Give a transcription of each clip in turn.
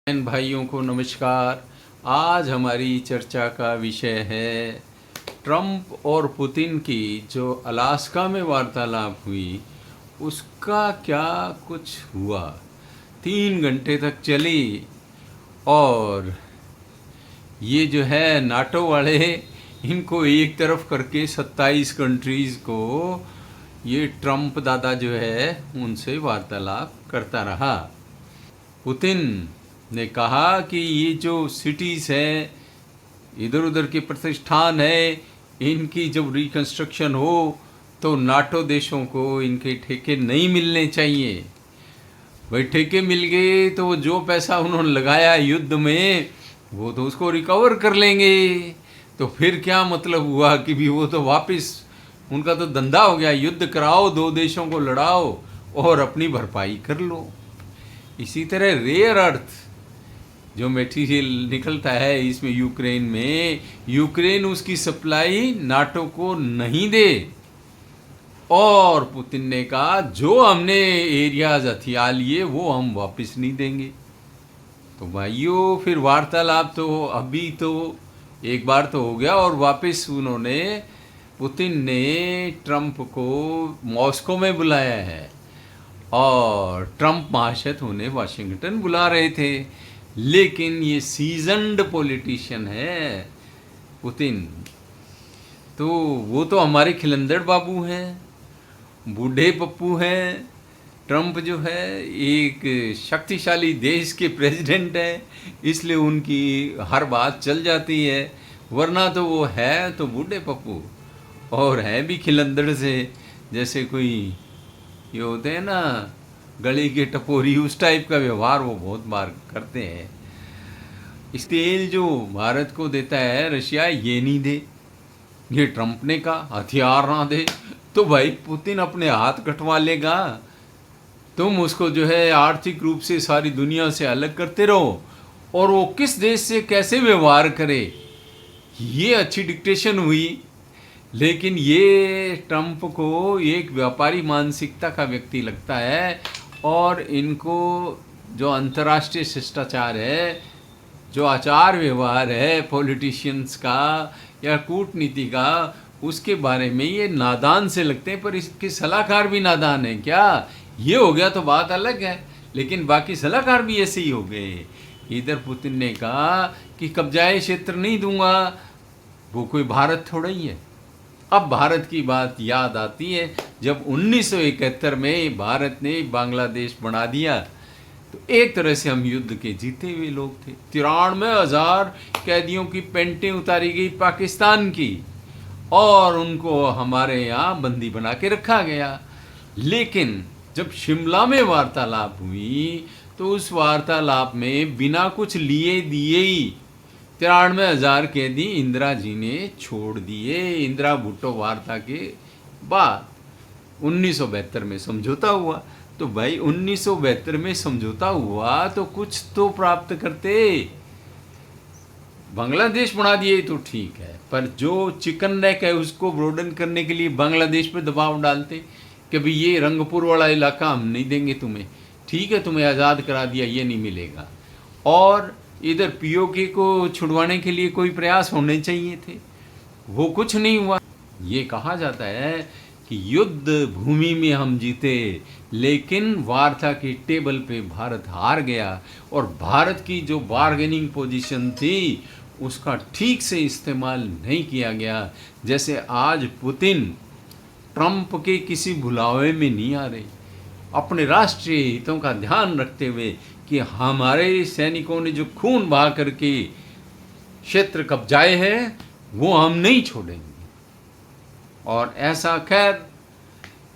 बहन भाइयों को नमस्कार। आज हमारी चर्चा का विषय है ट्रंप और पुतिन की जो अलास्का में वार्तालाप हुई उसका क्या कुछ हुआ। 3 घंटे तक चली और ये जो है नाटो वाले इनको एक तरफ करके 27 कंट्रीज़ को ये ट्रंप दादा जो है उनसे वार्तालाप करता रहा। पुतिन ने कहा कि ये जो सिटीज़ हैं, इधर उधर के प्रतिष्ठान है, इनकी जब रिकंस्ट्रक्शन हो तो नाटो देशों को इनके ठेके नहीं मिलने चाहिए। भाई ठेके मिल गए तो जो पैसा उन्होंने लगाया युद्ध में वो तो उसको रिकवर कर लेंगे। तो फिर क्या मतलब हुआ कि भी वो तो वापस उनका तो धंधा हो गया, युद्ध कराओ, दो देशों को लड़ाओ और अपनी भरपाई कर लो। इसी तरह रेयर अर्थ जो मटेरियल निकलता है इसमें यूक्रेन में, यूक्रेन उसकी सप्लाई नाटो को नहीं दे। और पुतिन ने कहा जो हमने एरियाज हथियार लिए वो हम वापस नहीं देंगे। तो भाइयों फिर वार्तालाप तो अभी तो एक बार तो हो गया और वापस उन्होंने पुतिन ने ट्रंप को मॉस्को में बुलाया है और ट्रंप महाशय उन्हें वाशिंगटन बुला रहे थे। लेकिन ये सीजन्ड पॉलिटिशियन है पुतिन, तो वो तो हमारे खिलंदड़ बाबू हैं, बूढ़े पप्पू हैं। ट्रंप जो है एक शक्तिशाली देश के प्रेसिडेंट हैं, इसलिए उनकी हर बात चल जाती है। वरना तो वो है तो बूढ़े पप्पू और हैं भी खिलंदड़ से, जैसे कोई ये होते हैं ना गली के टपोरी, उस टाइप का व्यवहार वो बहुत बार करते हैं। इस तेल जो भारत को देता है रशिया ये नहीं दे, ये ट्रंप ने कहा हथियार ना दे, तो भाई पुतिन अपने हाथ कटवा लेगा। तुम उसको जो है आर्थिक रूप से सारी दुनिया से अलग करते रहो और वो किस देश से कैसे व्यवहार करे, ये अच्छी डिक्टेशन हुई। लेकिन ये ट्रंप को एक व्यापारी मानसिकता का व्यक्ति लगता है और इनको जो अंतर्राष्ट्रीय शिष्टाचार है, जो आचार व्यवहार है पॉलिटिशियंस का या कूटनीति का, उसके बारे में ये नादान से लगते हैं। पर इसके सलाहकार भी नादान है क्या? ये हो गया तो बात अलग है, लेकिन बाकी सलाहकार भी ऐसे ही हो गए। इधर पुतिन ने कहा कि कब्जाए क्षेत्र नहीं दूंगा, वो कोई भारत थोड़ा ही है। अब भारत की बात याद आती है जब 1971 में भारत ने बांग्लादेश बना दिया, तो एक तरह से हम युद्ध के जीते हुए लोग थे। 93,000 कैदियों की पेंटें उतारी गई पाकिस्तान की और उनको हमारे यहाँ बंदी बना के रखा गया। लेकिन जब शिमला में वार्तालाप हुई तो उस वार्तालाप में बिना कुछ लिए दिए ही 93,000 कैदी इंदिरा जी ने छोड़ दिए। इंदिरा भुट्टो वार्ता के बाद 1972 में समझौता हुआ। तो भाई 1972 में समझौता हुआ तो कुछ तो प्राप्त करते। बांग्लादेश बना दिए तो ठीक है, पर जो चिकन नेक है उसको ब्रोडन करने के लिए बांग्लादेश पे दबाव डालते कि भाई ये रंगपुर वाला इलाका हम नहीं देंगे तुम्हें, ठीक है तुम्हें आज़ाद करा दिया, ये नहीं मिलेगा। और इधर पीओके को छुड़वाने के लिए कोई प्रयास होने चाहिए थे, वो कुछ नहीं हुआ। ये कहा जाता है कि युद्ध भूमि में हम जीते लेकिन वार्ता की टेबल पे भारत हार गया और भारत की जो बार्गेनिंग पोजीशन थी उसका ठीक से इस्तेमाल नहीं किया गया। जैसे आज पुतिन ट्रंप के किसी भुलावे में नहीं आ रहे, अपने राष्ट्रीय हितों का ध्यान रखते हुए कि हमारे सैनिकों ने जो खून बहा करके क्षेत्र कब्जाए हैं वो हम नहीं छोड़ेंगे। और ऐसा खैर,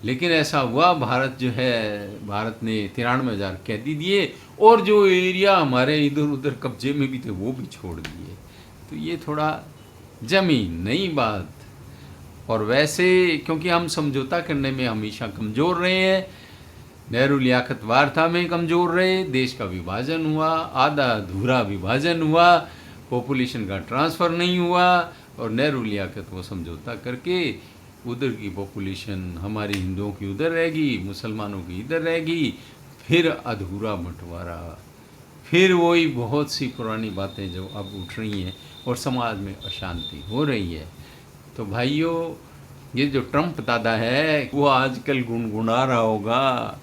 लेकिन ऐसा हुआ, भारत जो है भारत ने 93,000 कैदी दिए और जो एरिया हमारे इधर उधर कब्जे में भी थे वो भी छोड़ दिए। तो ये थोड़ा जमी नहीं बात। और वैसे क्योंकि हम समझौता करने में हमेशा कमज़ोर रहे हैं, नेहरू लियाकत वार्ता में कमज़ोर रहे, देश का विभाजन हुआ, आधा अधूरा विभाजन हुआ, पॉपुलेशन का ट्रांसफ़र नहीं हुआ और नेहरू लियाकत वो समझौता करके उधर की पॉपुलेशन हमारी हिंदुओं की उधर रहेगी, मुसलमानों की इधर रहेगी, फिर अधूरा बंटवारा, फिर वही बहुत सी पुरानी बातें जो अब उठ रही हैं और समाज में अशांति हो रही है। तो भाइयों, ये जो ट्रम्प दादा है वो आजकल गुनगुना रहा होगा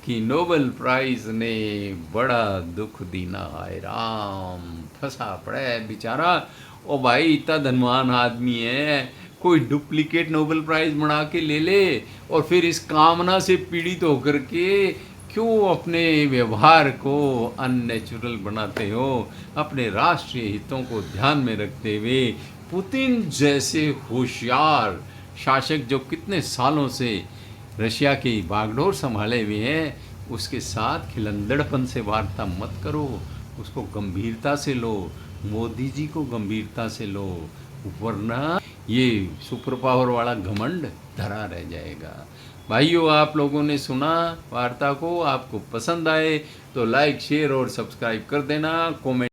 कि नोबेल प्राइज ने बड़ा दुख दीना आए राम, फंसा पड़ा है बेचारा। ओ भाई, इतना धनवान आदमी है, कोई डुप्लीकेट नोबेल प्राइज बना के ले ले और फिर इस कामना से पीड़ित होकर के क्यों अपने व्यवहार को अननेचुरल बनाते हो। अपने राष्ट्रीय हितों को ध्यान में रखते हुए पुतिन जैसे होशियार शासक जो कितने सालों से रशिया की बागडोर संभाले हुए हैं, उसके साथ खिलंदड़पन से वार्ता मत करो, उसको गंभीरता से लो, मोदी जी को गंभीरता से लो, वरना ये सुपर पावर वाला घमंड धरा रह जाएगा। भाइयों, आप लोगों ने सुना वार्ता को, आपको पसंद आए तो लाइक शेयर और सब्सक्राइब कर देना, कमेंट